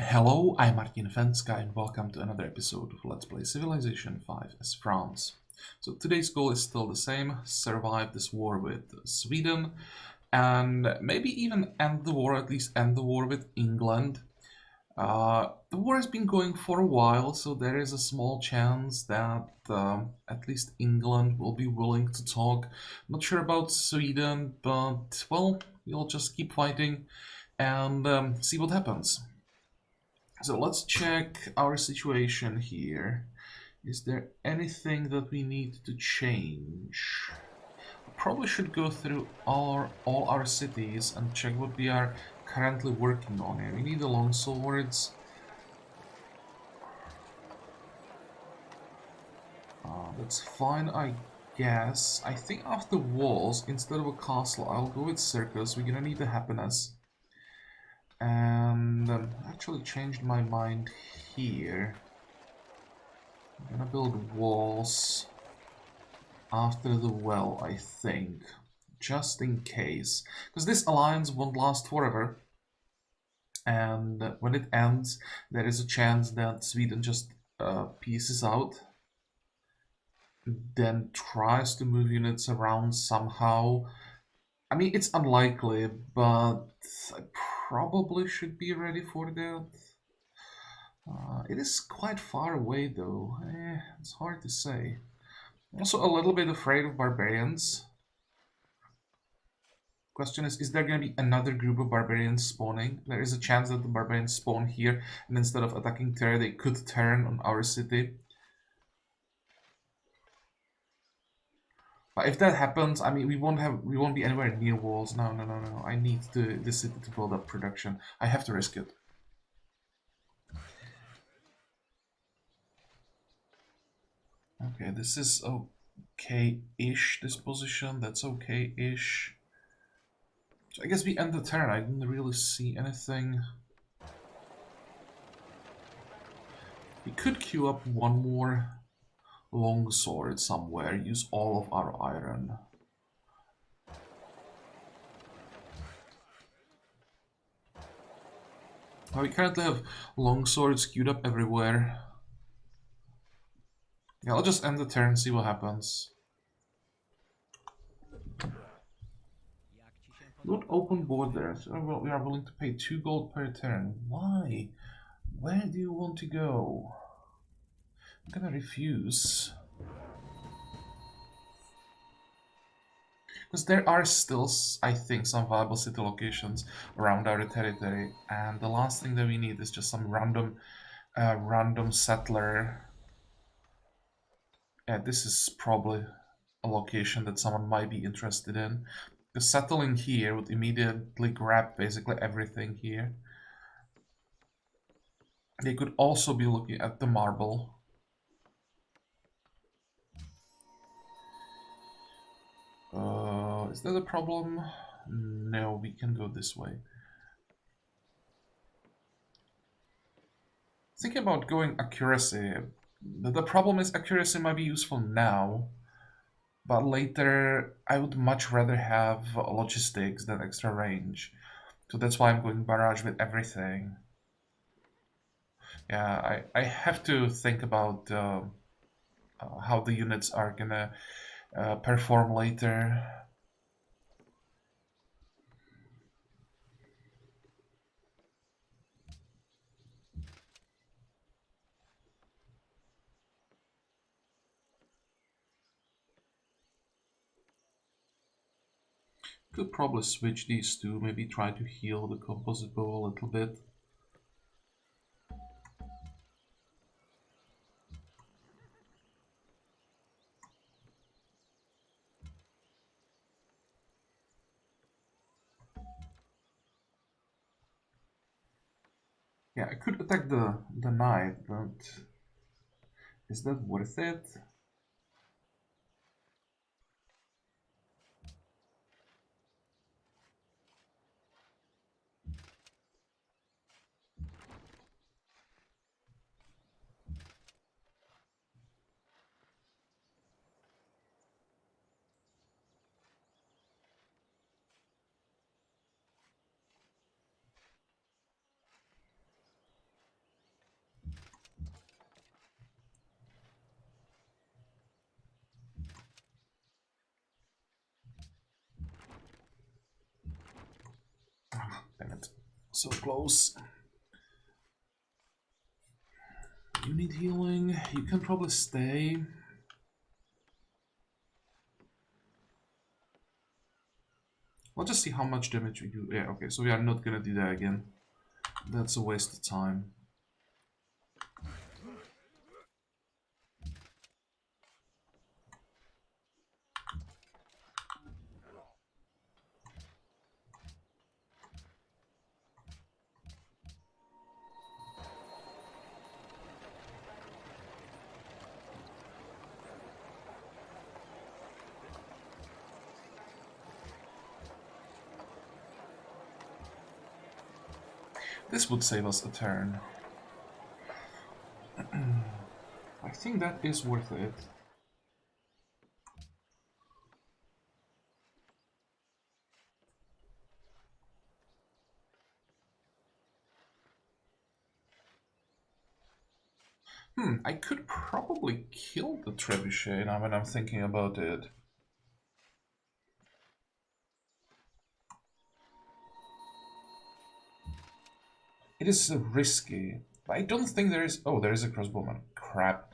Hello, I'm Martin Fencka and welcome to another episode of Let's Play Civilization 5 as France. So today's goal is still the same: survive this war with Sweden and maybe even end the war, at least end the war with England. The war has been going for a while, so there is a small chance that at least England will be willing to talk. Not sure about Sweden, but well, we'll just keep fighting and see what happens. So let's check our situation here. Is there anything that we need to change? Probably should go through all our cities and check what we are currently working on here. We need the long swords. That's fine, I guess. I think after walls, instead of a castle, I'll go with circus. We're gonna need the happiness. And actually changed my mind here. I'm gonna build walls after the well, I think, just in case, because this alliance won't last forever, and when it ends there is a chance that Sweden just pieces out, then tries to move units around somehow. I mean, it's unlikely, but I probably should be ready for that. It is quite far away though. It's hard to say. I'm also a little bit afraid of barbarians. Question is there going to be another group of barbarians spawning? There is a chance that the barbarians spawn here, and instead of attacking Terra, they could turn on our city. But if that happens, I mean, we won't be anywhere near walls. No. I need the city to build up production. I have to risk it. Okay, this is okay-ish, this position. That's okay-ish. So I guess we end the turn. I didn't really see anything. We could queue up one more longsword somewhere, use all of our iron. We currently have longswords queued up everywhere. Yeah, I'll just end the turn, see what happens. Don't open borders. Oh, we are willing to pay 2 gold per turn. Why? Where do you want to go? I'm gonna refuse. Because there are still, I think, some viable city locations around our territory, and the last thing that we need is just some random settler. Yeah, this is probably a location that someone might be interested in. Because settling here would immediately grab basically everything here. They could also be looking at the marble. Is that a problem? No, we can go this way. Think about going accuracy. The problem is accuracy might be useful now, but later I would much rather have logistics than extra range. So that's why I'm going barrage with everything. Yeah, I have to think about how the units are gonna perform later. Could probably switch these two, maybe try to heal the composite bow a little bit. Yeah, I could attack the knight, but is that worth it? Damn it. So close. You need healing. You can probably stay. Let's just see how much damage we do. Yeah, okay, so we are not gonna do that again. That's a waste of time. This would save us a turn. I think that is worth it. I could probably kill the trebuchet now when I'm thinking about it. It is risky. I don't think there is... Oh, there is a crossbowman. Crap.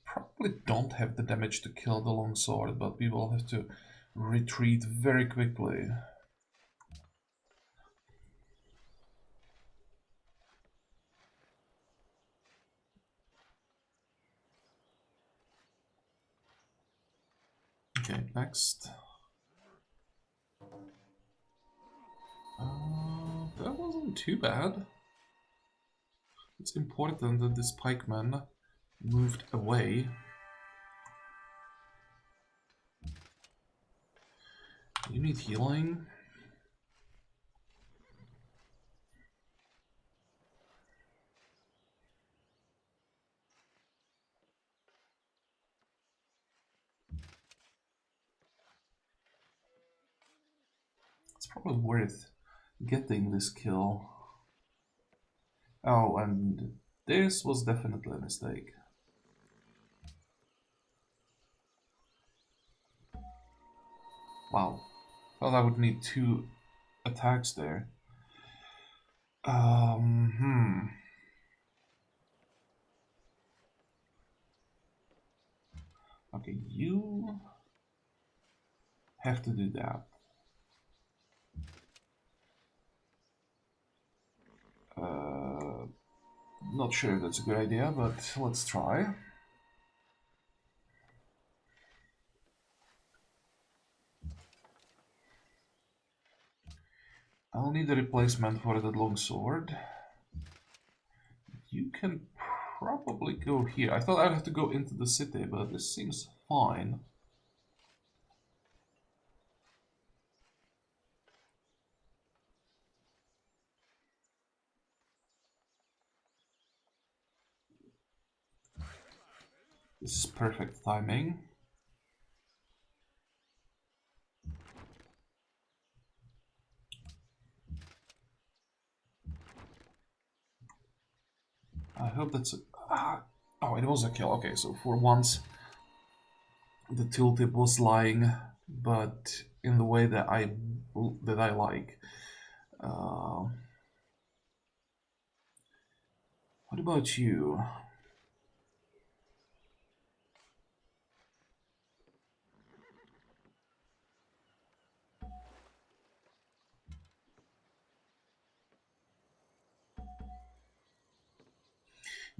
Probably don't have the damage to kill the longsword, but we will have to retreat very quickly. Okay, next. That wasn't too bad. It's important that this pikeman moved away. You need healing. It's probably worth getting this kill. Oh, and this was definitely a mistake. Wow. Well, I would need 2 attacks there. Okay, you have to do that. Not sure if that's a good idea, but let's try. I'll need a replacement for that longsword. You can probably go here. I thought I'd have to go into the city, but this seems fine. This is perfect timing. I hope that's a... oh, it was a kill. Okay, so for once the tooltip was lying, but in the way that I like. What about you?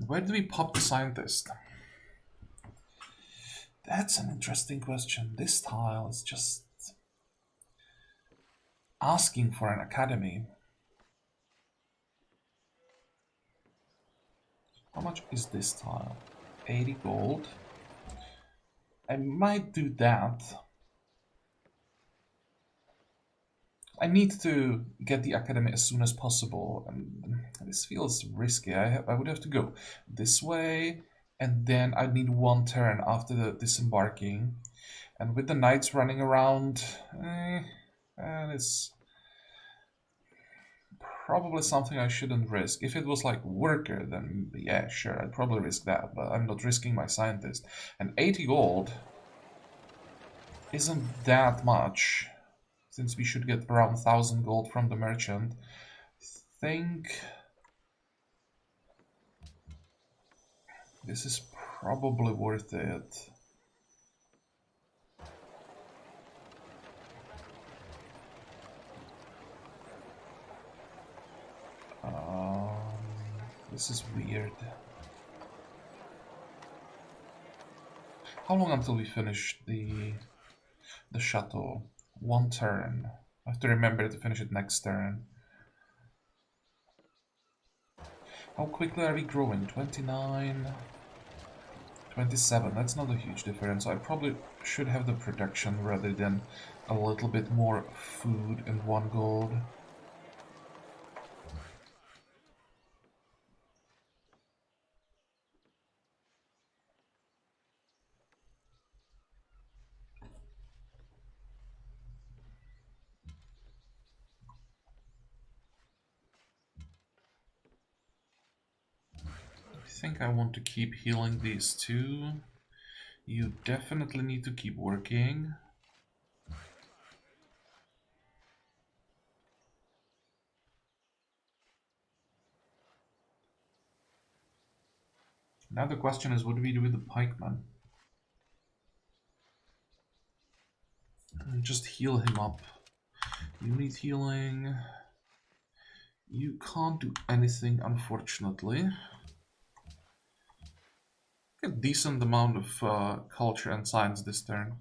Where do we pop the scientist? That's an interesting question. This tile is just asking for an academy. How much is this tile? 80 gold. I might do that. I need to get the academy as soon as possible, and this feels risky. I would have to go this way, and then I need 1 turn after the disembarking. And with the knights running around, it's probably something I shouldn't risk. If it was like worker, then yeah, sure, I'd probably risk that, but I'm not risking my scientist. And 80 gold isn't that much, since we should get around 1000 gold from the merchant. Think this is probably worth it. This is weird. How long until we finish the chateau? 1 turn. I have to remember to finish it next turn. How quickly are we growing? 29, 27. That's not a huge difference. I probably should have the production rather than a little bit more food and 1 gold. I think I want to keep healing these two. You definitely need to keep working. Now the question is, what do we do with the pikeman? Just heal him up. You need healing. You can't do anything, unfortunately. A decent amount of culture and science this turn.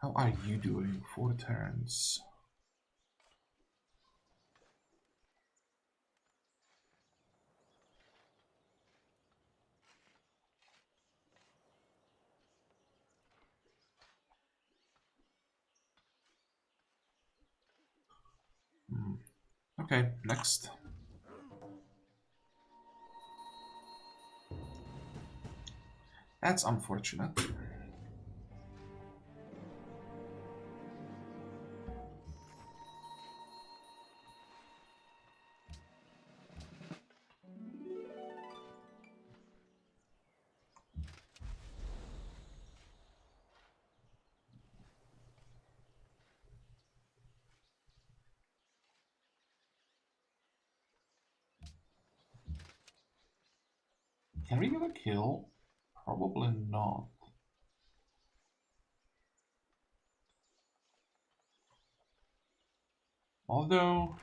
How are you doing? 4 turns. Okay, next. That's unfortunate. Can we get a kill? Probably not. Although...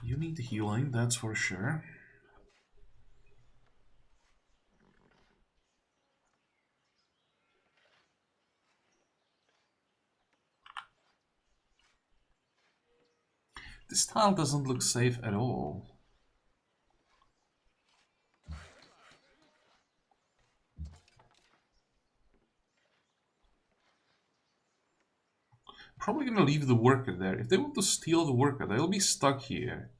You need healing, that's for sure. This tile doesn't look safe at all. Probably gonna leave the worker there. If they want to steal the worker, they'll be stuck here.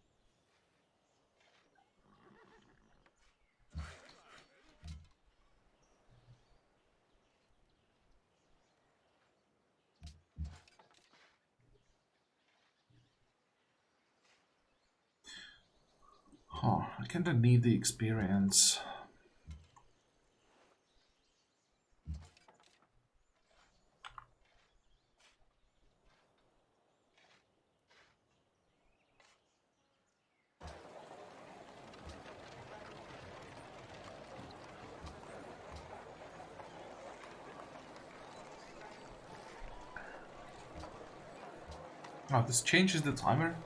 Oh, I kinda need the experience. Oh, this changes the timer?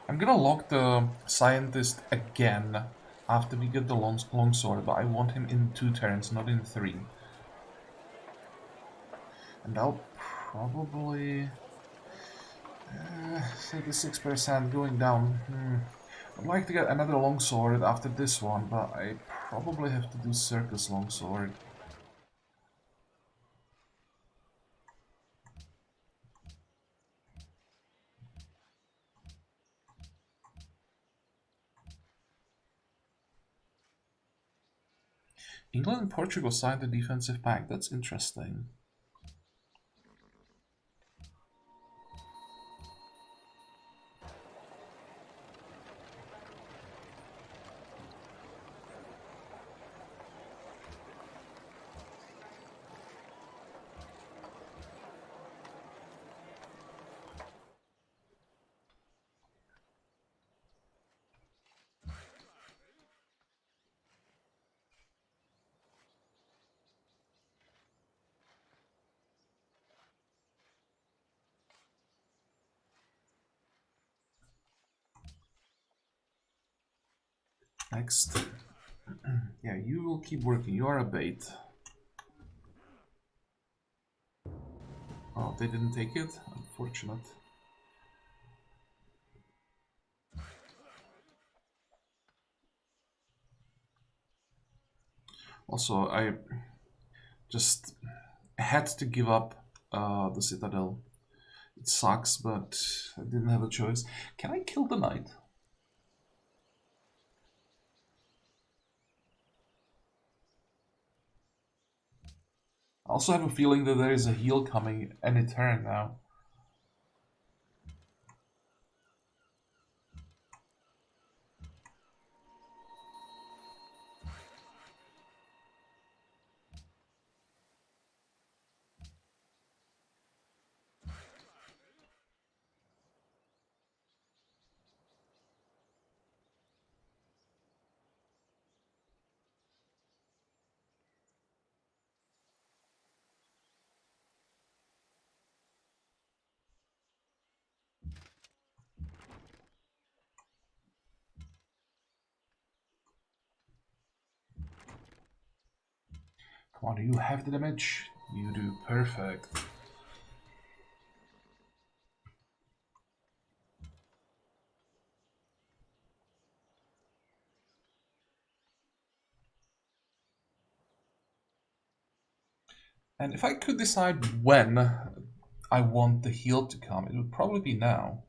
I'm gonna lock the scientist again after we get the longsword, but I want him in 2 turns, not in 3. And I'll probably... 36% going down. I'd like to get another longsword after this one, but I probably have to do circus longsword. England and Portugal signed a defensive pact. That's interesting. Next. Yeah, you will keep working. You are a bait. Oh, they didn't take it? Unfortunate. Also, I just had to give up the Citadel. It sucks, but I didn't have a choice. Can I kill the knight? I also have a feeling that there is a heal coming any turn now. Come on, do you have the damage? You do. Perfect. And if I could decide when I want the heal to come, it would probably be now.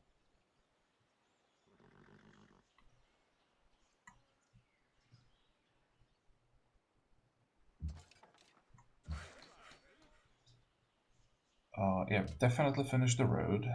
Yeah, definitely finish the road.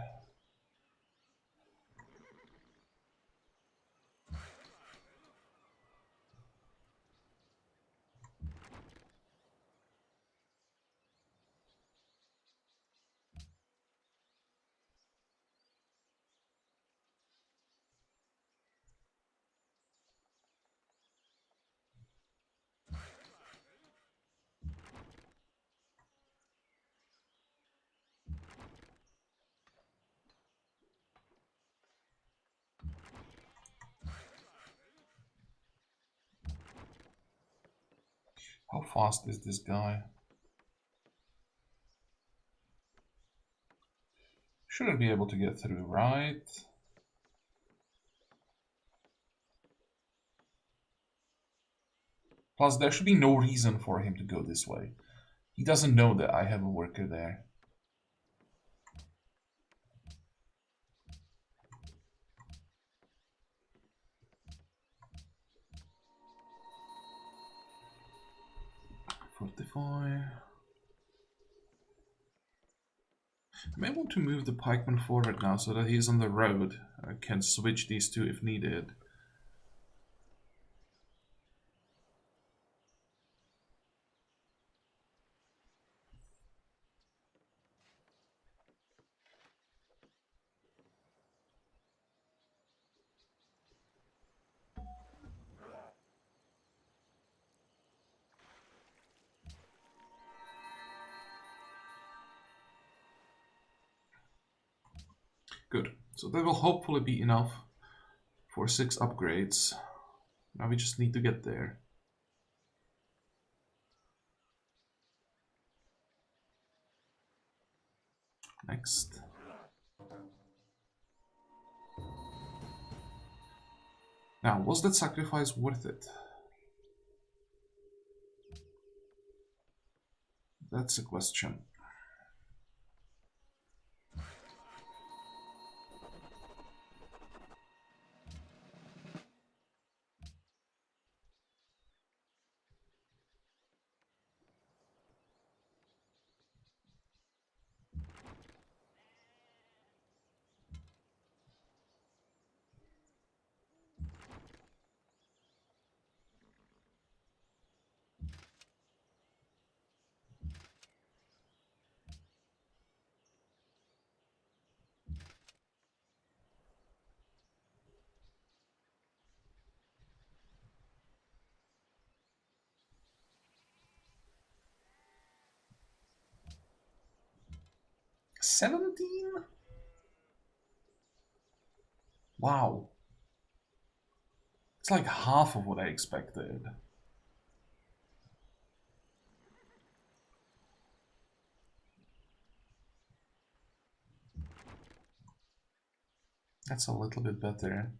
How fast is this guy? Shouldn't be able to get through, right? Plus, there should be no reason for him to go this way. He doesn't know that I have a worker there. Fortify. I may want to move the pikeman forward now so that he's on the road. I can switch these two if needed. Good. So that will hopefully be enough for 6 upgrades. Now we just need to get there. Next. Now, was that sacrifice worth it? That's a question. $17? Wow. It's like half of what I expected. That's a little bit better.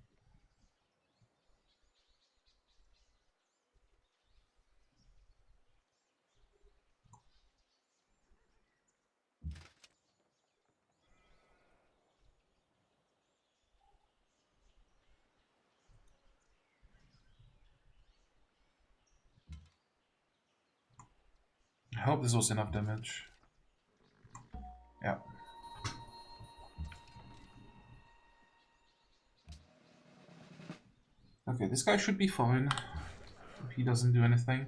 I hope this was enough damage. Yeah. Okay, this guy should be fine if he doesn't do anything.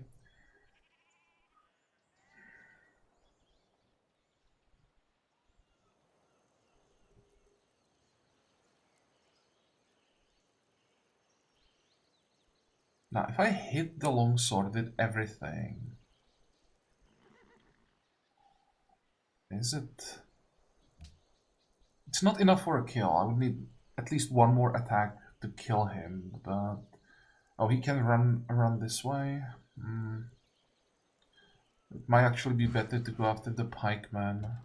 Now, if I hit the longsword with everything, is it? It's not enough for a kill. I would need at least one more attack to kill him, but... Oh, he can run around this way. It might actually be better to go after the pikeman.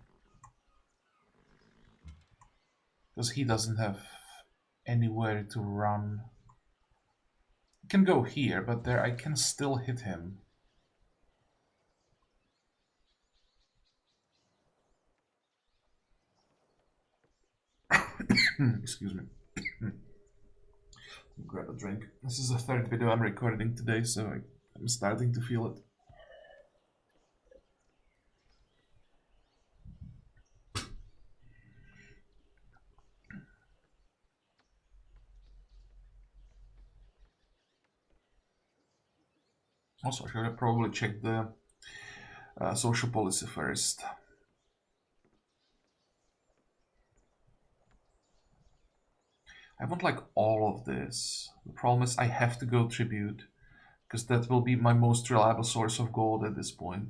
Because he doesn't have anywhere to run. He can go here, but there I can still hit him. Excuse me. Grab a drink. This is the third video I'm recording today, so I'm starting to feel it. Also, I should have probably checked the social policy first. I want like all of this. The problem is I have to go tribute, because that will be my most reliable source of gold at this point.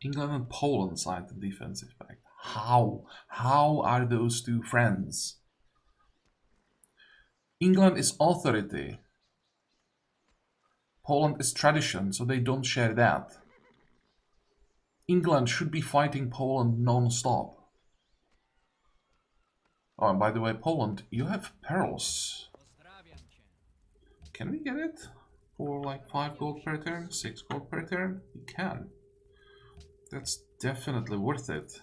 England and Poland signed the defensive pact. How? How are those two friends? England is authority. Poland is tradition, so they don't share that. England should be fighting Poland non-stop. Oh, and by the way, Poland, you have pearls. Can we get it? For like 5 gold per turn? 6 gold per turn? You can. That's definitely worth it.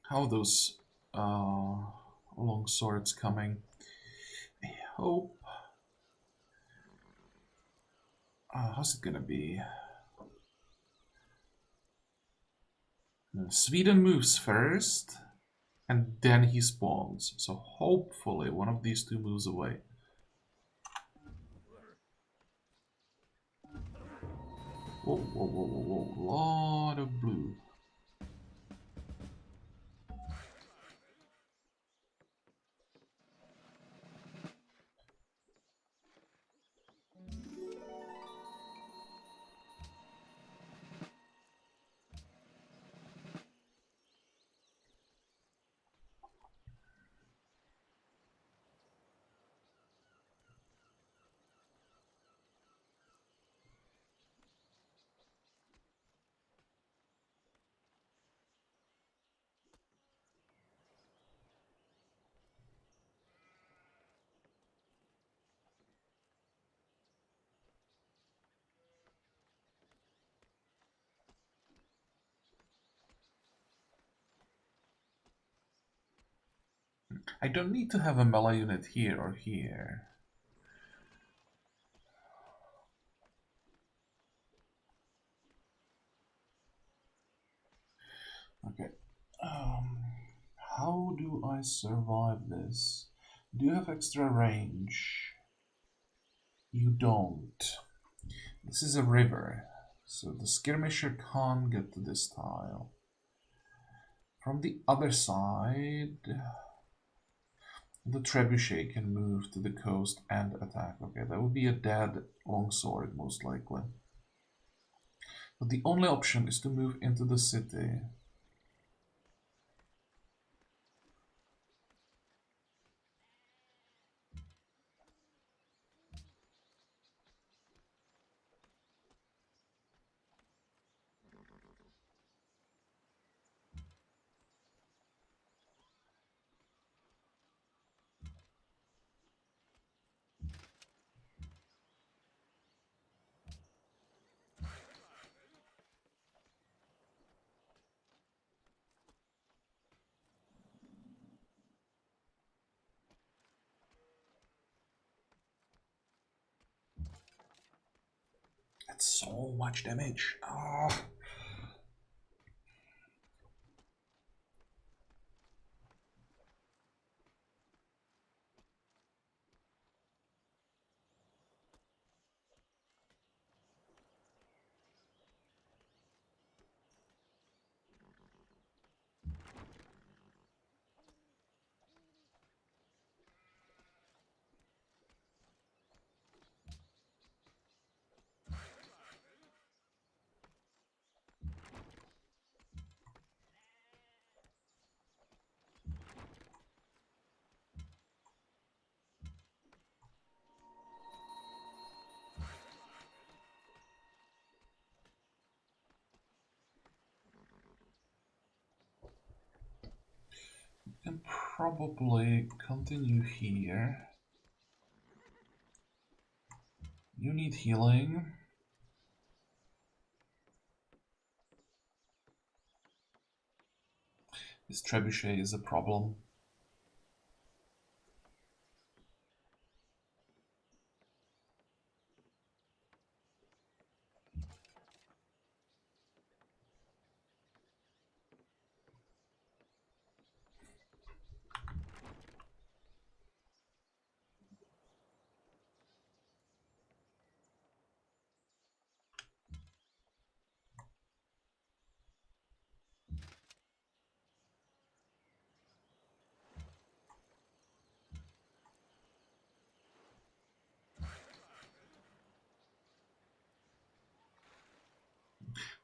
How are those long swords coming? I hope. How's it gonna be? Sweden moves first, and then he spawns. So hopefully one of these two moves away. Whoa, whoa, whoa, whoa, whoa. Lot of blue. I don't need to have a melee unit here or here. Okay. How do I survive this? Do you have extra range? You don't. This is a river, so the skirmisher can't get to this tile. From the other side, the trebuchet can move to the coast and attack. Okay, that would be a dead longsword, most likely. But the only option is to move into the city. That's so much damage. Oh. Can probably continue here. You need healing. This trebuchet is a problem.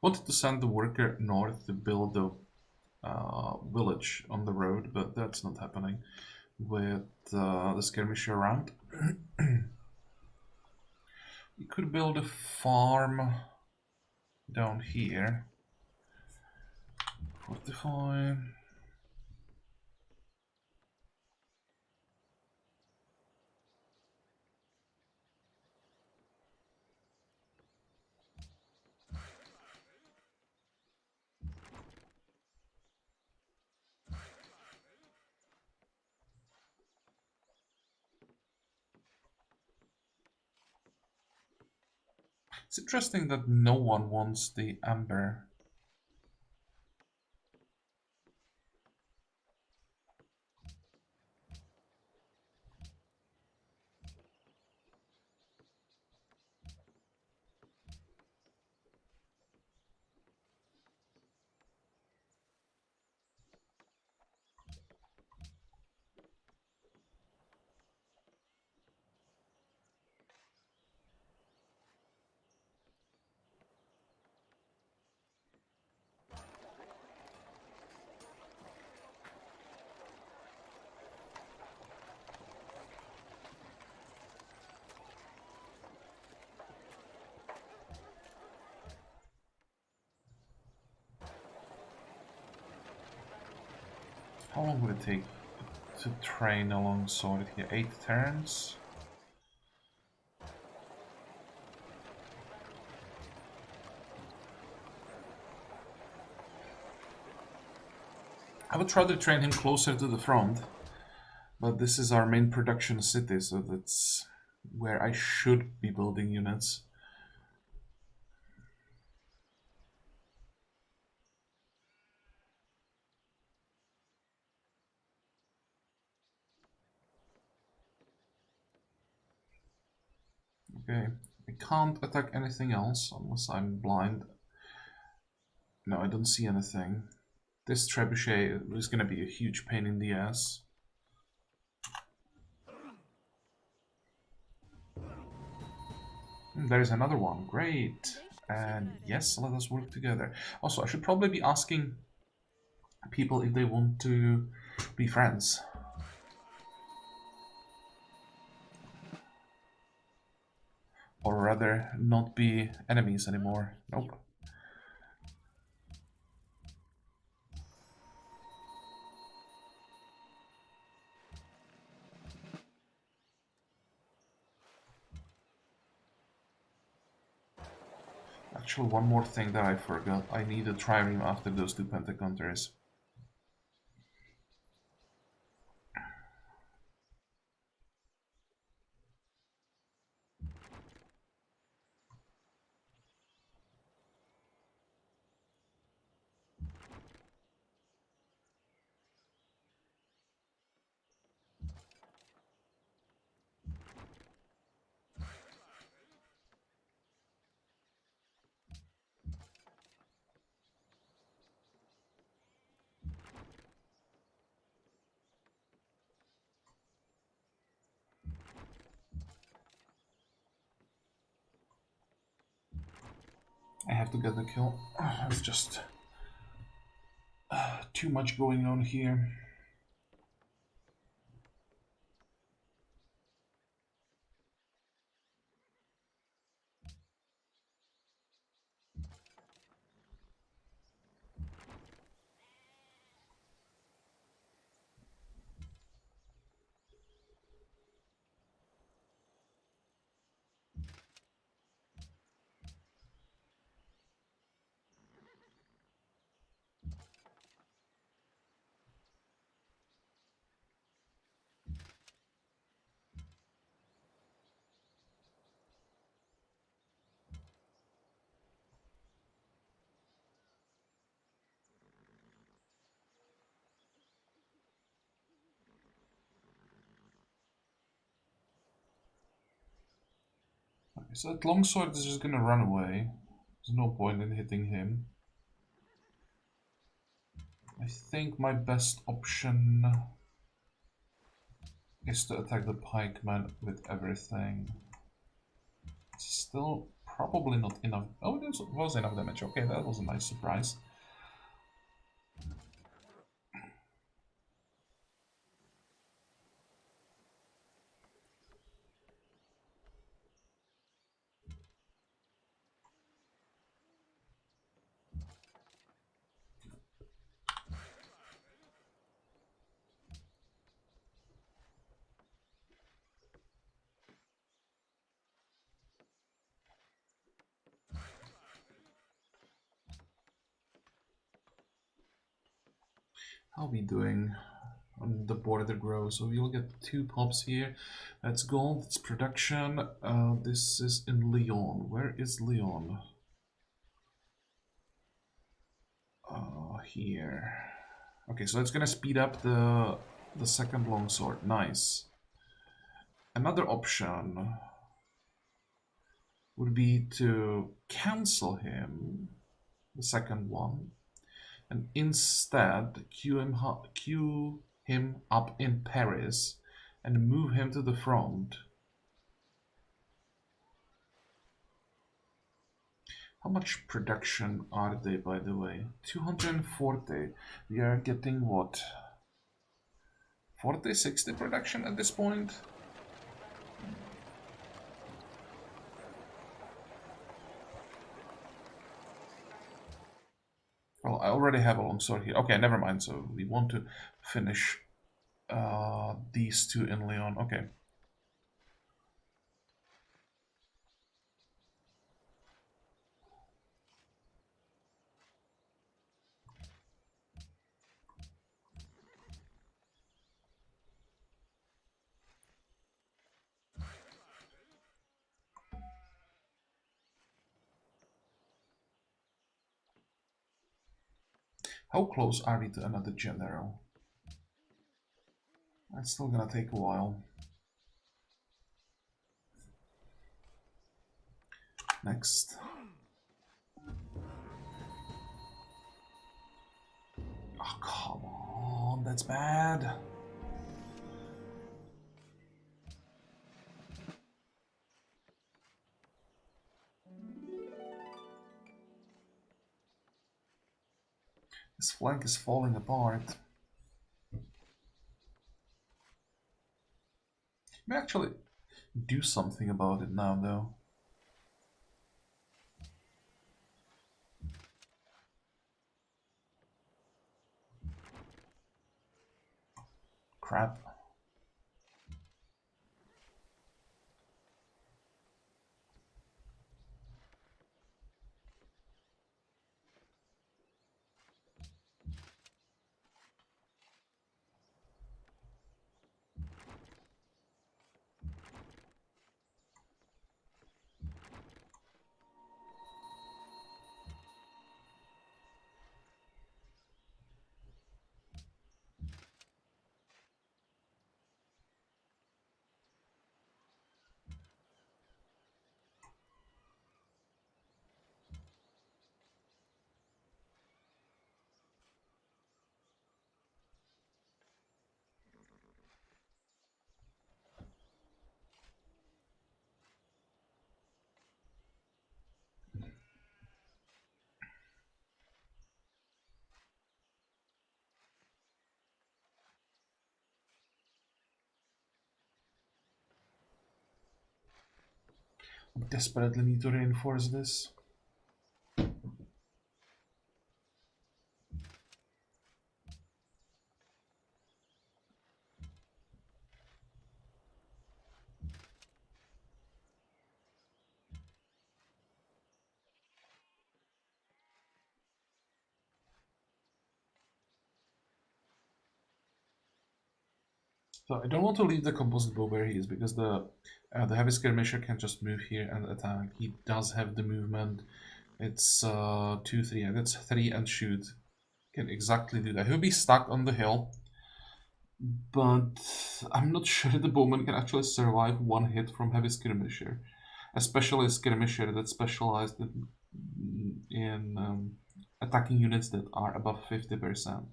Wanted to send the worker north to build the village on the road, but that's not happening with the skirmish around. We could build a farm down here. Fortify. It's interesting that no one wants the amber. How long would it take to train alongside it here? 8 turns? I would rather train him closer to the front, but this is our main production city, so that's where I should be building units. Okay, I can't attack anything else unless I'm blind. No, I don't see anything. This trebuchet is going to be a huge pain in the ass. There's another one. Great. And yes, let us work together. Also, I should probably be asking people if they want to be friends. Or rather, not be enemies anymore. Nope. Actually, one more thing that I forgot. I need a trireme after those 2 pentacounters. I have to get the kill. It's just too much going on here. Okay, so that longsword is just gonna run away. There's no point in hitting him. I think my best option is to attack the pikeman with everything. It's still probably not enough. Oh, was enough damage. Okay, that was a nice surprise. How are we doing on the border grow? So we'll get 2 pops here. That's gold, it's production. This is in Lyon. Where is Lyon? Here. Okay, so it's gonna speed up the second longsword. Nice. Another option would be to cancel him, the second one, and instead queue him up in Paris and move him to the front. How much production are they, by the way? 240. We are getting what? 40, 60 production at this point? Well, I already have a longsword here. Okay, never mind. So we want to finish these 2 in Lyon. Okay. How close are we to another general? It's still gonna take a while. Next. Oh, come on, that's bad. This flank is falling apart. May actually do something about it now, though. Crap. I desperately need to reinforce this. So I don't want to leave the composite bow where he is because the heavy skirmisher can just move here and attack. He does have the movement. It's 2, 3, and it's 3 and shoot. Can exactly do that. He'll be stuck on the hill, but I'm not sure the bowman can actually survive 1 hit from heavy skirmisher, especially a skirmisher that's specialized in attacking units that are above 50%.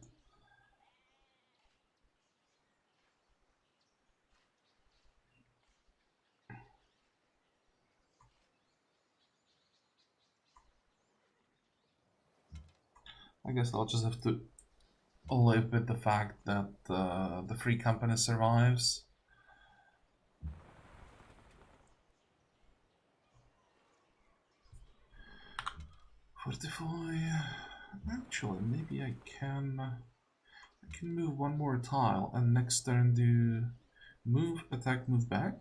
I guess I'll just have to live with the fact that the free company survives. Fortify. Actually, maybe I can move one more tile and next turn do move, attack, move back.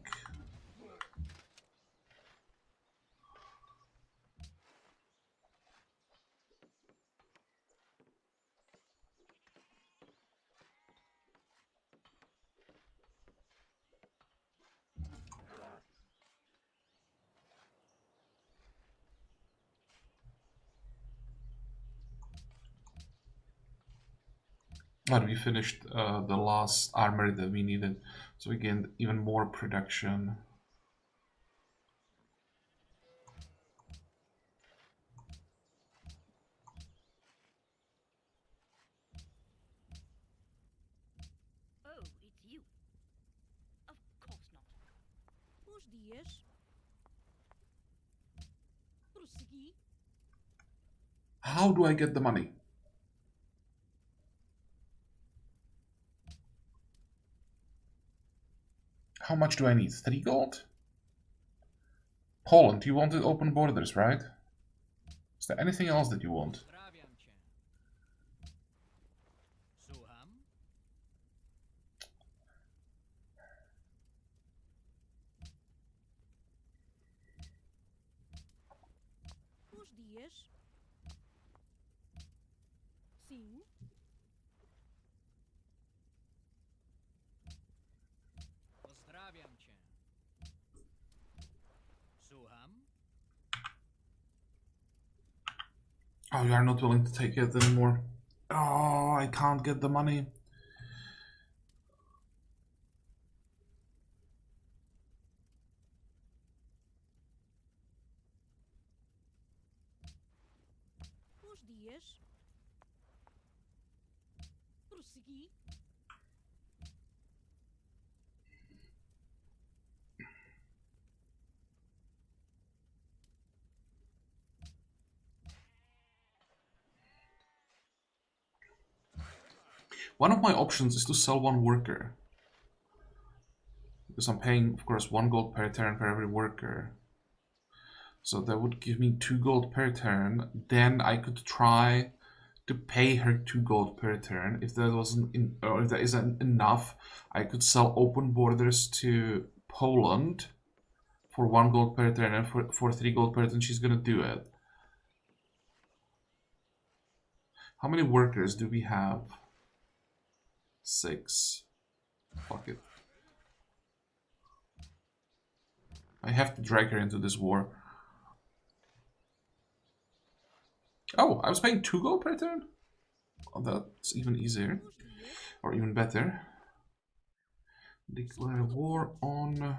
But we finished the last armory that we needed, so we gained even more production. Oh, it's you. Of course not. Bons dias. Prossegui. How do I get the money? How much do I need? 3 gold? Poland, you wanted open borders, right? Is there anything else that you want? Bons dias. Sim. Pozdrawiam cię. Słucham. Oh, you are not willing to take it anymore. Oh, I can't get the money. Bons dias. Prossegui. One of my options is to sell one worker. Because I'm paying, of course, 1 gold per turn per every worker. So that would give me 2 gold per turn. Then I could try to pay her 2 gold per turn. If that wasn't or if that isn't enough, I could sell open borders to Poland for 1 gold per turn, and for 3 gold per turn she's gonna do it. How many workers do we have? 6. Fuck it. I have to drag her into this war. Oh, I was paying 2 gold per turn? Oh, that's even easier. Or even better. Declare war on...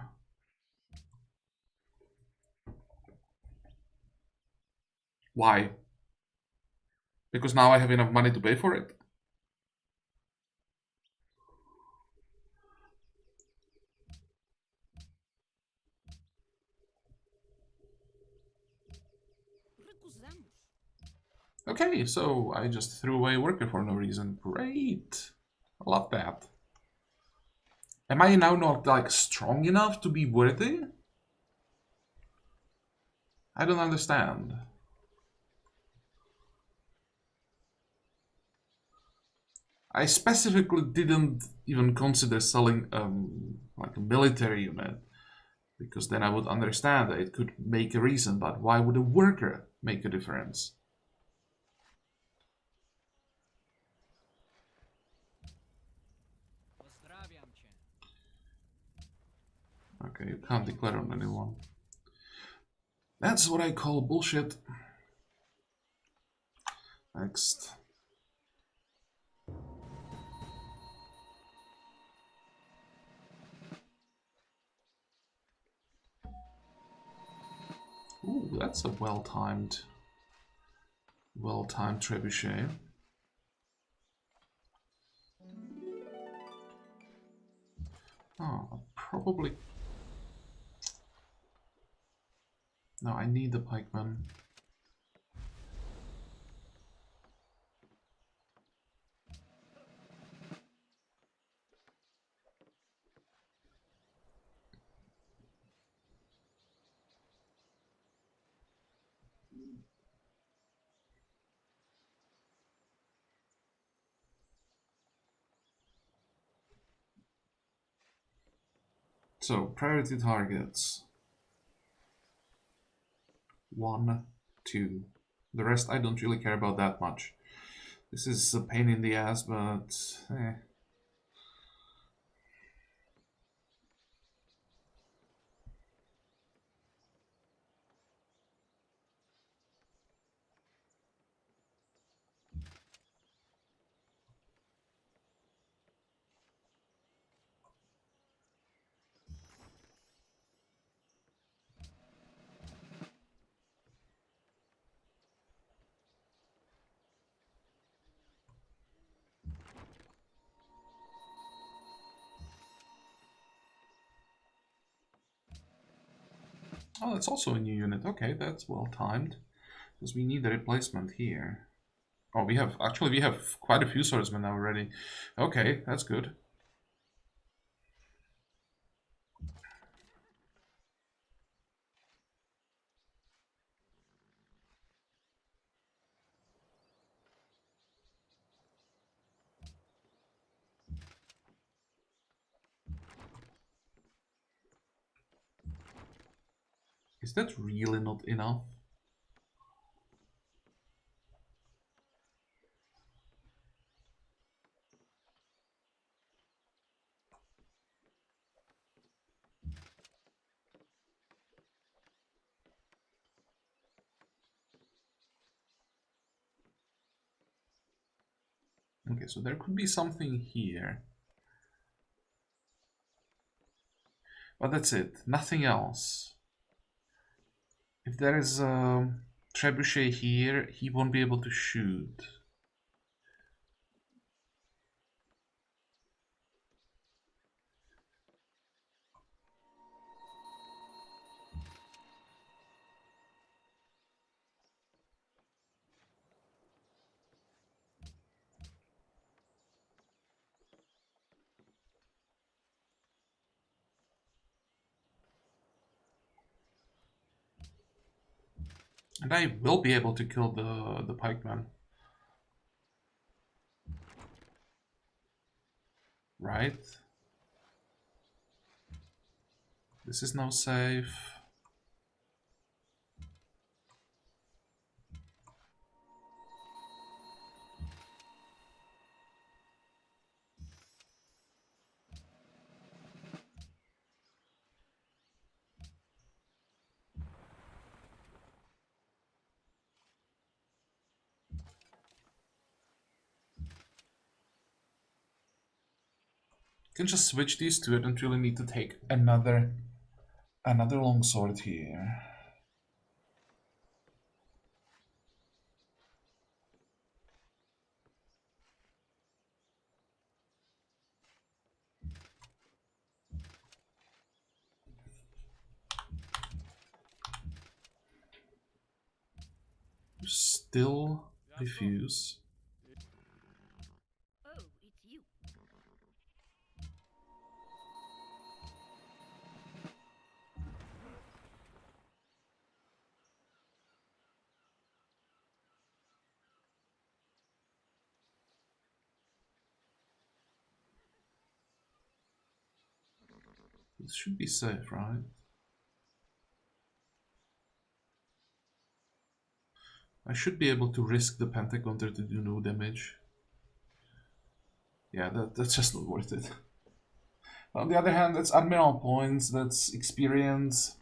Why? Because now I have enough money to pay for it? Recusamos. Okay, so I just threw away a worker for no reason. Great. I love that. Am I now not, like, strong enough to be worthy? I don't understand. I specifically didn't even consider selling like a military unit, because then I would understand that it could make a reason, but why would a worker make a difference? Okay, you can't declare on anyone. That's what I call bullshit. Next. Ooh, that's a well-timed trebuchet. Oh, probably... No, I need the pikeman. So, priority targets. 1, 2. The rest I don't really care about that much. This is a pain in the ass, but eh. Oh, that's also a new unit. Okay, that's well timed. Because we need a replacement here. Oh, we have quite a few swordsmen now already. Okay, that's good. Is that really not enough? Okay, so there could be something here. But that's it, nothing else. If there is a trebuchet here, he won't be able to shoot. And I will be able to kill the pikeman. Right? This is now safe. Can just switch these two. I don't really need to take another longsword here. Still refuse. Oh, it's you. This should be safe, right? I should be able to risk the pentacounter to do no damage. Yeah, that's just not worth it. On the other hand, that's admiral points, that's experience.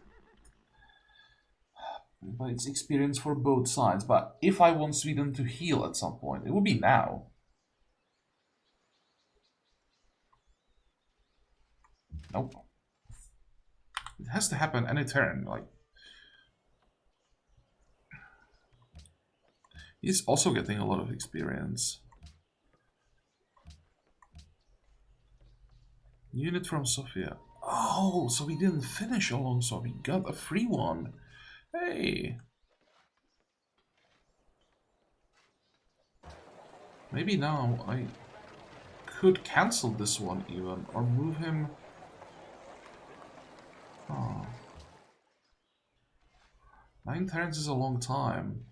But it's experience for both sides. But if I want Sweden to heal at some point, it would be now. Nope. It has to happen any turn. Like, he's also getting a lot of experience. Unit from Sofia. Oh, so we didn't finish along, so we got a free one. Hey. Maybe now I could cancel this one even, or move him. Oh. 9 turns is a long time.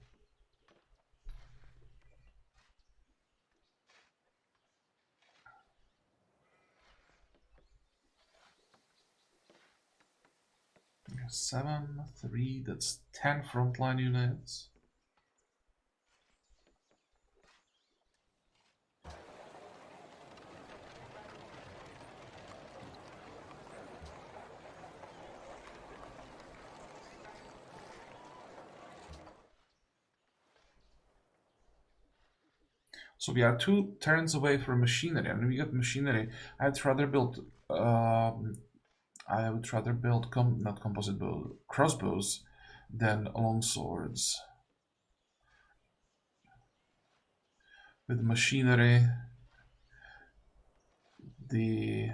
7, 3, that's 10 frontline units. So we are 2 turns away from machinery, and we got machinery. I'd rather build I would rather build not composite bow crossbows than long swords. With machinery, the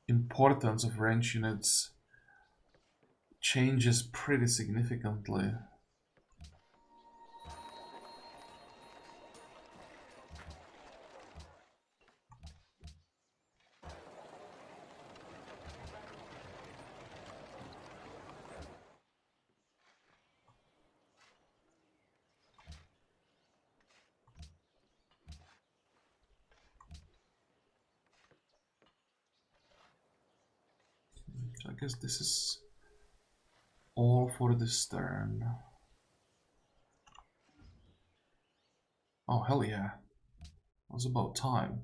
importance of range units changes pretty significantly. So I guess this is all for this turn. Oh, hell yeah. It was about time.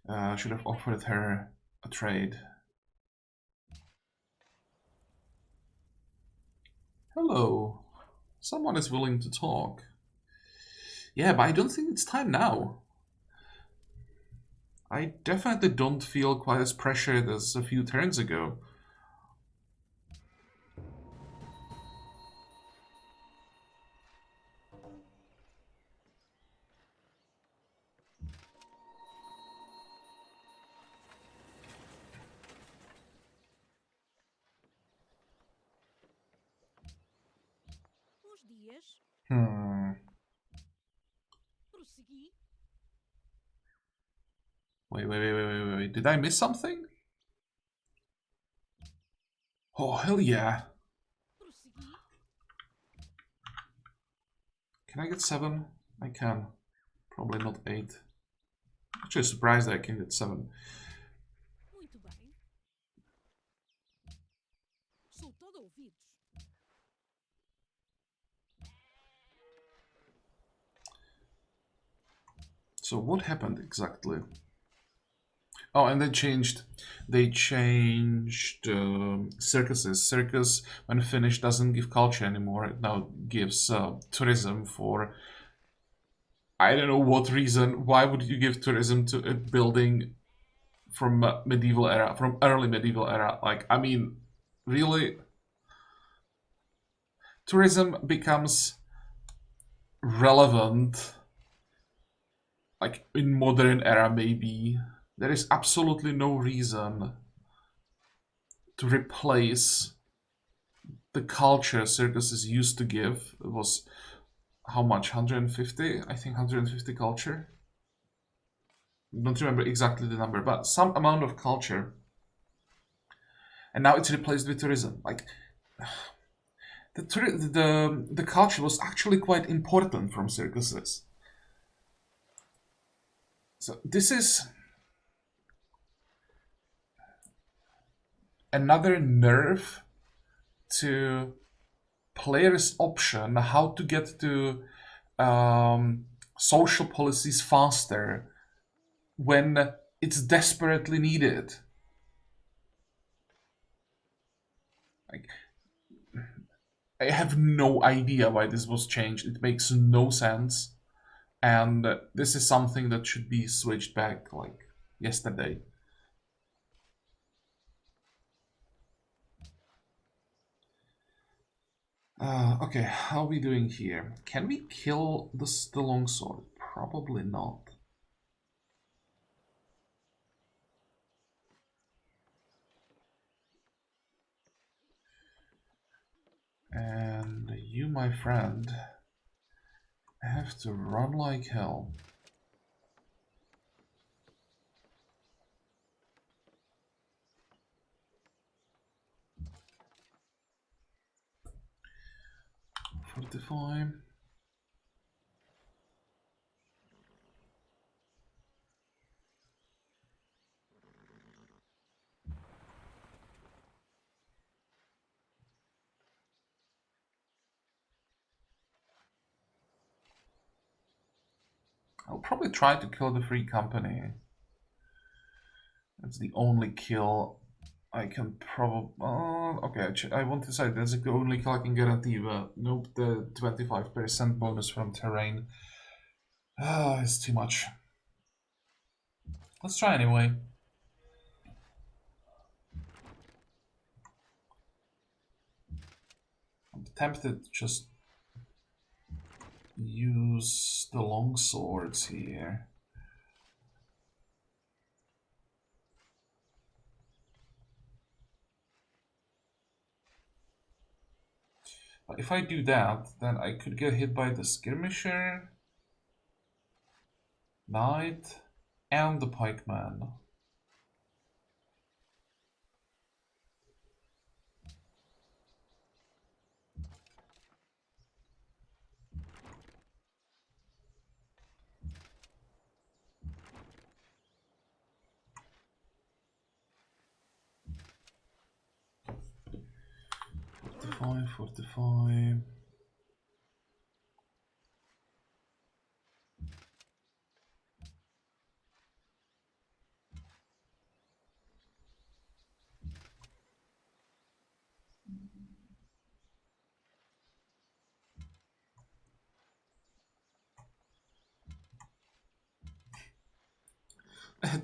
I should have offered her a trade. Hello. Someone is willing to talk. Yeah, but I don't think it's time now. I definitely don't feel quite as pressured as a few turns ago. Os dias. Prossegui. Wait. Did I miss something? Oh, hell yeah. Prossegui. Can I get 7? I can. Probably not 8. Actually surprised that I can get 7. Muito bem. Sou todo ouvidos. So what happened exactly? Oh, and they changed circuses. Circus, when finished, doesn't give culture anymore. It now gives tourism for, I don't know what reason. Why would you give tourism to a building from medieval era, from early medieval era? Like, I mean, really? Tourism becomes relevant, like, in modern era, maybe. There is absolutely no reason to replace the culture circuses used to give. It was how much? 150? I think 150 culture. Don't remember exactly the number, but some amount of culture. And now it's replaced with tourism. Like, the culture was actually quite important from circuses. So this is another nerf to players' option how to get to social policies faster when it's desperately needed. Like, I have no idea why this was changed. It makes no sense, and this is something that should be switched back like yesterday. Okay, how are we doing here? Can we kill the longsword? Probably not. And you, my friend, have to run like hell. Fortify. I'll probably try to kill the free company. That's the only kill I can probably... okay, I want to say that's the only kill I can guarantee, but nope, the 25% bonus from terrain is too much. Let's try anyway. I'm tempted to just use the long swords here. But if I do that, then I could get hit by the skirmisher, knight, and the pikeman. Forty-five, 45.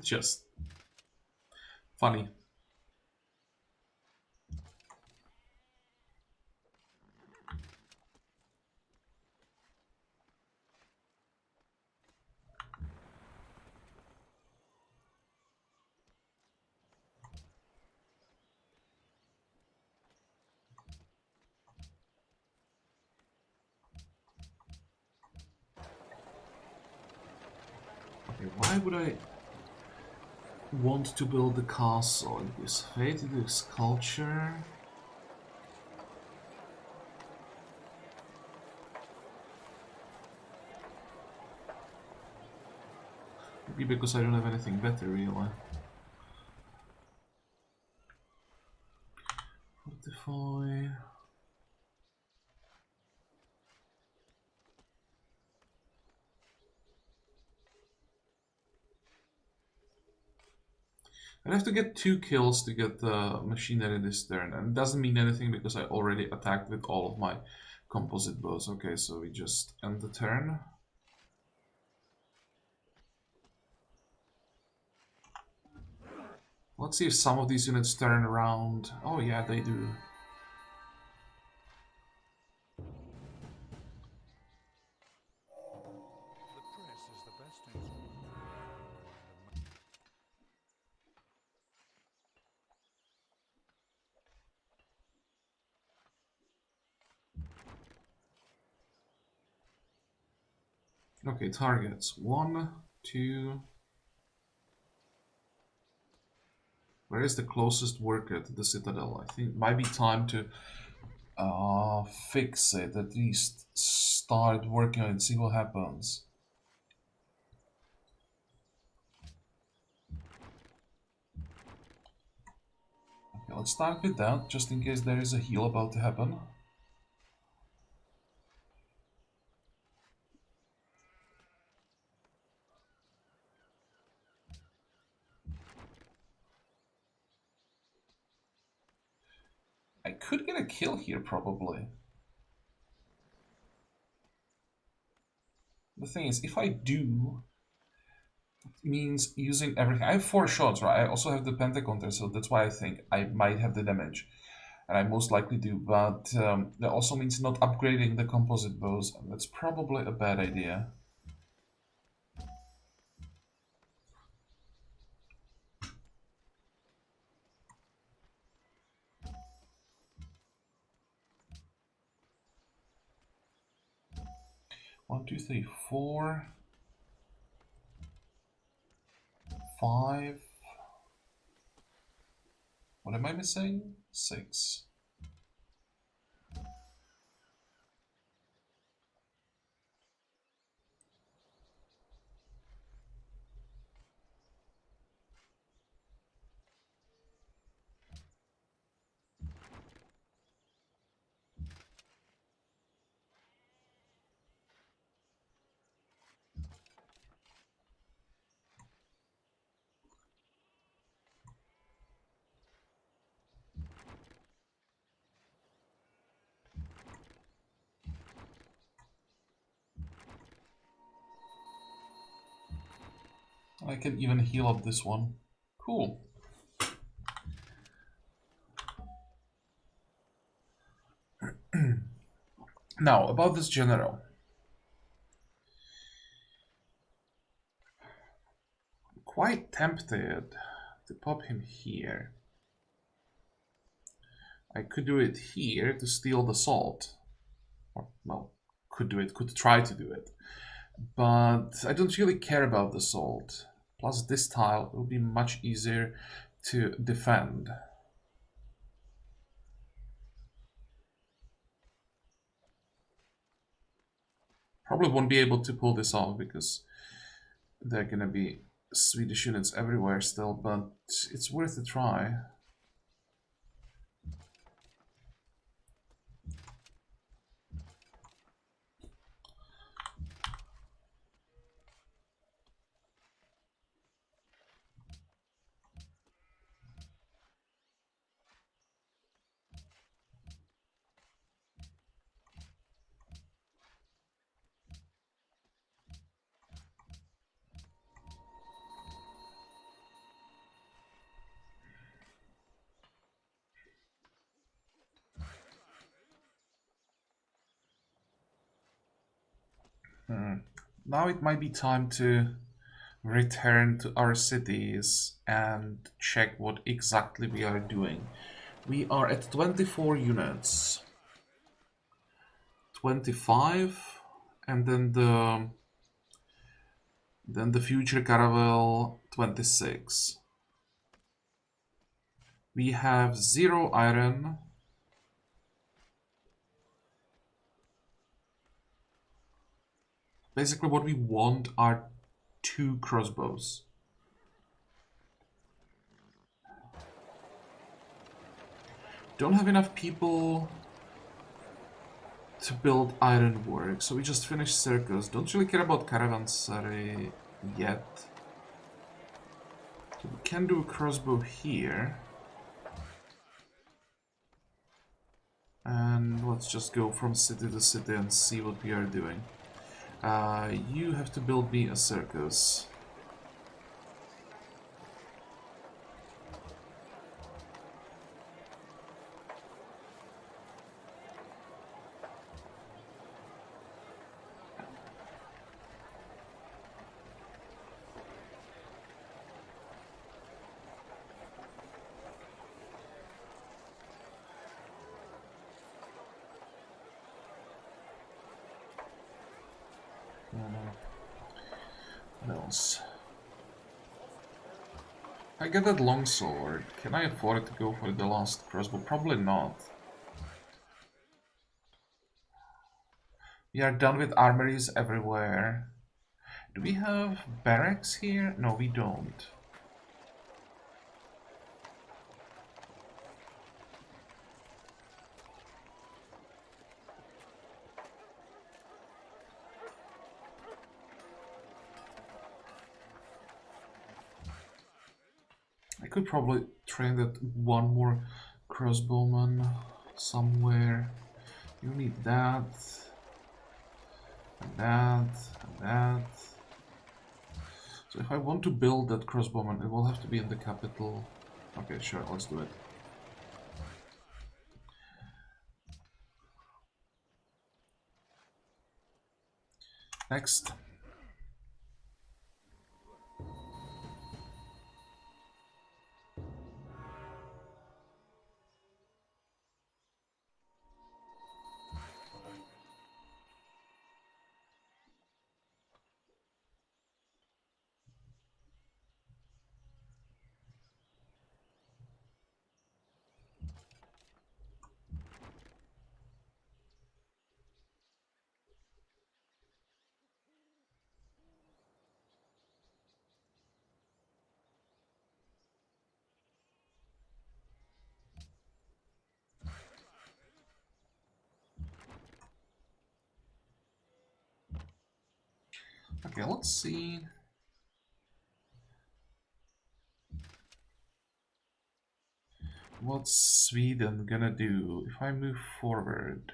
Just funny. Okay, why would I want to build the castle? It is fate, it is culture. Maybe because I don't have anything better, really. 45. I have to get 2 kills to get the machinery this turn, and it doesn't mean anything because I already attacked with all of my composite bows. Okay, so we just end the turn. Let's see if some of these units turn around. Oh yeah, they do. Okay, targets. 1, 2. Where is the closest worker to the citadel? I think it might be time to fix it. At least start working on it, see what happens. Okay, let's start with that, just in case there is a heal about to happen. I could get a kill here, probably. The thing is, if I do, it means using everything. I have 4 shots, right? I also have the pentacounter, so that's why I think I might have the damage. And I most likely do, but that also means not upgrading the composite bows. That's probably a bad idea. One, two, three, 4, 5. What am I missing? 6. I can even heal up this one. Cool. Now, about this general. Quite tempted to pop him here. I could do it here to steal the salt. Or, well, could try to do it. But I don't really care about the salt. Plus this tile will be much easier to defend. Probably won't be able to pull this off because there are gonna be Swedish units everywhere still, but it's worth a try. Now it might be time to return to our cities and check what exactly we are doing. We are at 24 units. 25 and then the future caravel 26. We have 0 iron. Basically what we want are 2 crossbows. Don't have enough people to build ironwork, so we just finished circus. Don't really care about caravanserai yet. So we can do a crossbow here. And let's just go from city to city and see what we are doing. You have to build me a circus. What else? I get that longsword. Can I afford to go for the last crossbow? Probably not. We are done with armories everywhere. Do we have barracks here? No, we don't. I could probably train that one more crossbowman somewhere. You need that, and that, and that. So if I want to build that crossbowman, it will have to be in the capital. Okay, sure, let's do it. Next. Okay, let's see. What's Sweden gonna do if I move forward?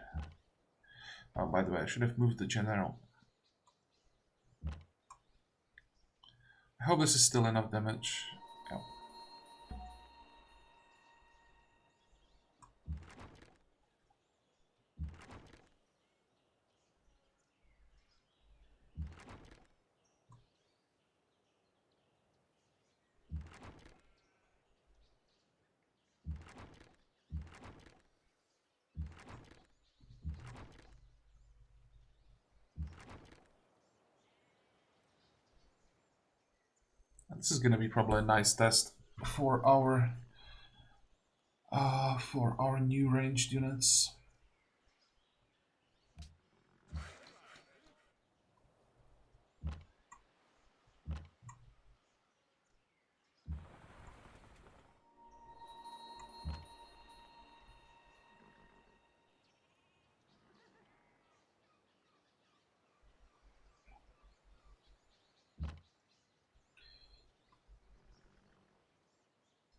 Oh, by the way, I should have moved the general. I hope this is still enough damage. Yeah. This is gonna be probably a nice test for our new ranged units.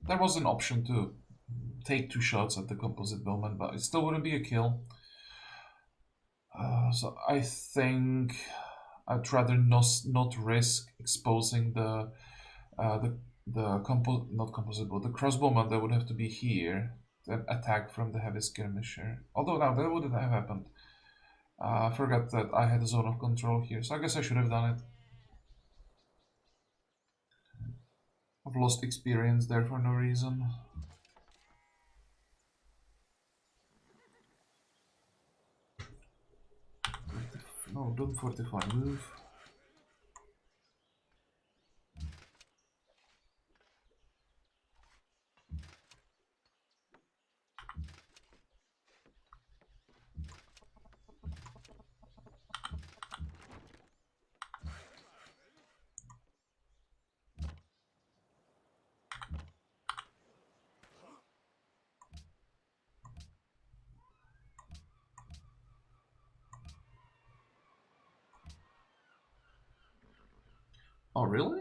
There was an option to take 2 shots at the composite bowman, but it still wouldn't be a kill. So I think I'd rather not risk exposing not composite bow, the crossbowman that would have to be here, then attack from the heavy skirmisher. Although now that wouldn't have happened. I forgot that I had a zone of control here, so I guess I should have done it. I've lost experience there for no reason. No, don't fortify, move. Oh, really?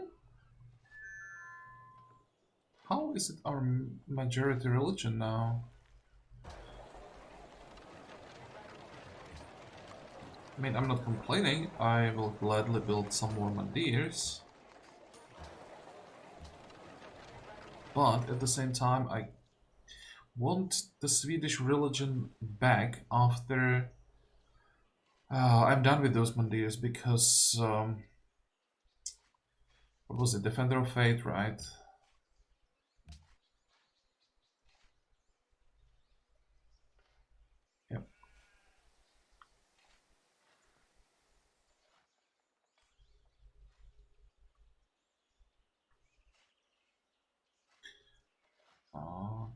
How is it our majority religion now? I mean, I'm not complaining. I will gladly build some more Mandirs. But at the same time, I want the Swedish religion back after I'm done with those Mandirs because what was it? Defender of Fate, right? Yep.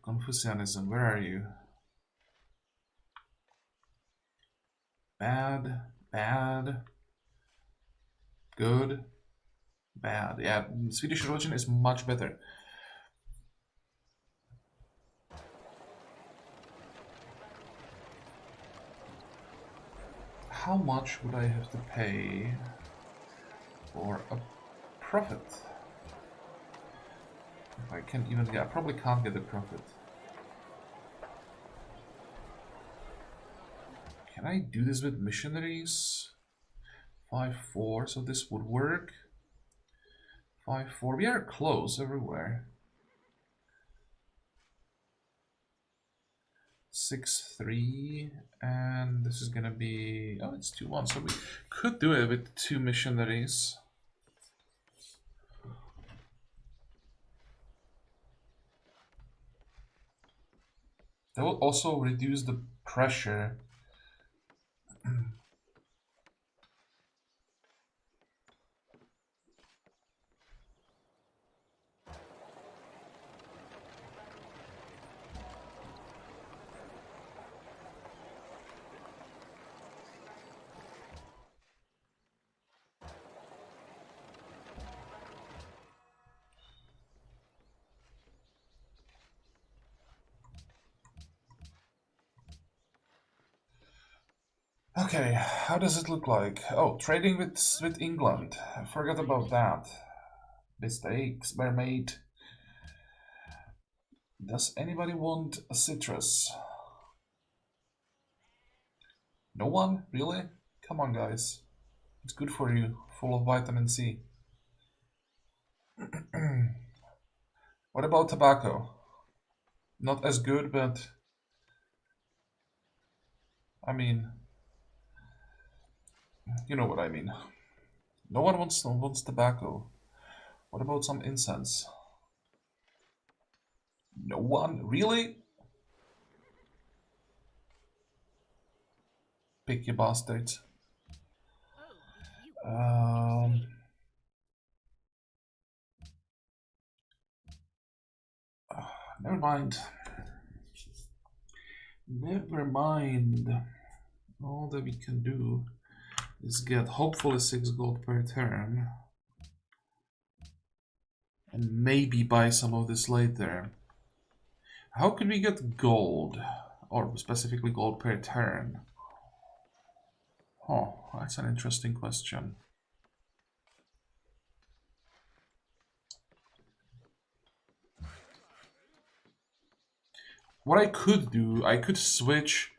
Confucianism, where are you? Bad, bad, good, bad. Yeah, Swedish religion is much better. How much would I have to pay for a profit? If I can even get, I probably can't get a profit. Can I do this with missionaries? 5-4, so this would work. 5-4, we are close everywhere. 6-3, and this is gonna be, oh, it's 2-1, so we could do it with 2 missionaries. That will also reduce the pressure. Okay, how does it look like? Oh, trading with England. I forgot about that. Mistakes were made. Does anybody want a citrus? No one? Really? Come on, guys. It's good for you. Full of vitamin C. What about tobacco? Not as good, but I mean, you know what I mean. No one wants tobacco. What about some incense? No one? Really? Picky bastards. Oh, it's you. Um, Never mind. Never mind. All that we can do is get hopefully 6 gold per turn. And maybe buy some of this later. How can we get gold? Or specifically gold per turn? Oh, that's an interesting question. What I could do, I could switch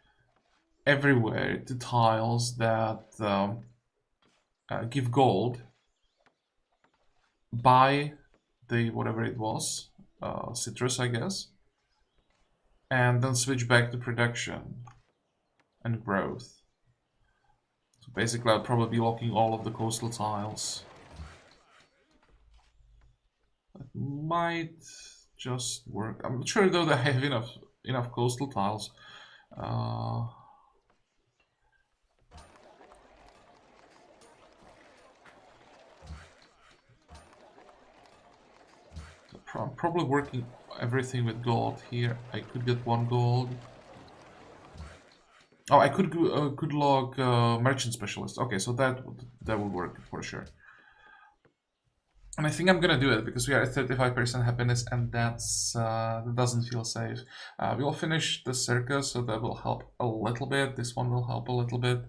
everywhere to tiles that give gold. Buy the whatever it was, citrus, I guess. And then switch back to production and growth. So basically, I'll probably be locking all of the coastal tiles. That might just work. I'm not sure though that I have enough coastal tiles. I'm probably working everything with gold here. I could get 1 gold. Oh, I could log merchant specialist. Okay, so that will work for sure. And I think I'm gonna do it because we are at 35% happiness, and that doesn't feel safe. We'll finish the circus, so that will help a little bit. This one will help a little bit,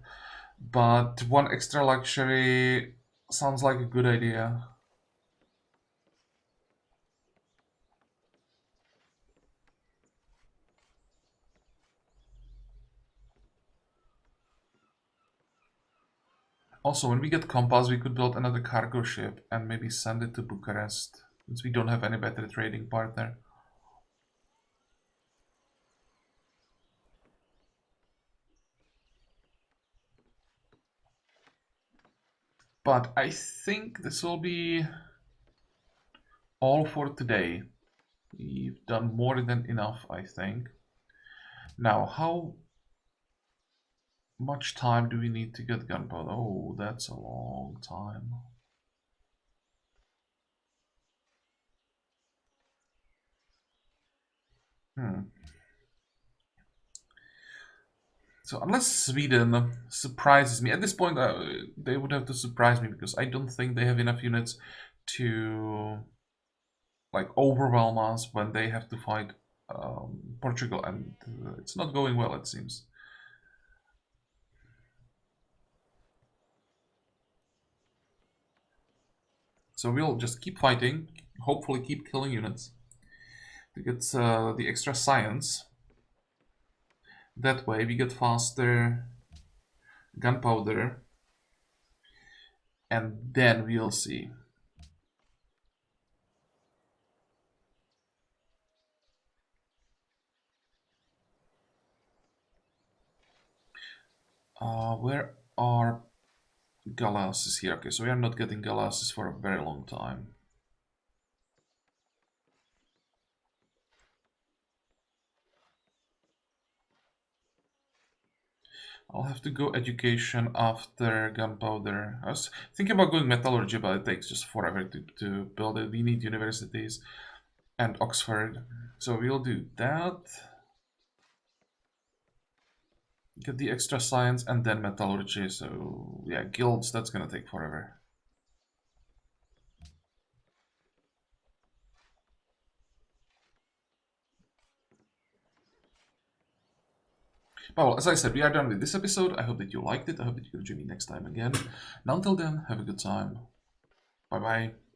but 1 extra luxury sounds like a good idea. Also, when we get compass, we could build another cargo ship and maybe send it to Bucharest, since we don't have any better trading partner. But I think this will be all for today. We've done more than enough, I think. Now, how much time do we need to get gunpowder? Oh, that's a long time. So unless Sweden surprises me, at this point they would have to surprise me because I don't think they have enough units to like overwhelm us when they have to fight Portugal, and it's not going well, it seems. So we'll just keep fighting, hopefully keep killing units to get the extra science. That way we get faster gunpowder, and then we'll see. Where are galasses here? Okay, so we are not getting galasses for a very long time. I'll have to go education after gunpowder. I was thinking about going metallurgy, but it takes just forever to build it. We need universities and Oxford. So we'll do that. Get the extra science and then metallurgy. So yeah, guilds, that's gonna take forever. Well, as I said, we are done with this episode. I hope that you liked it. I hope that you can join me next time again. And until then, have a good time. Bye bye.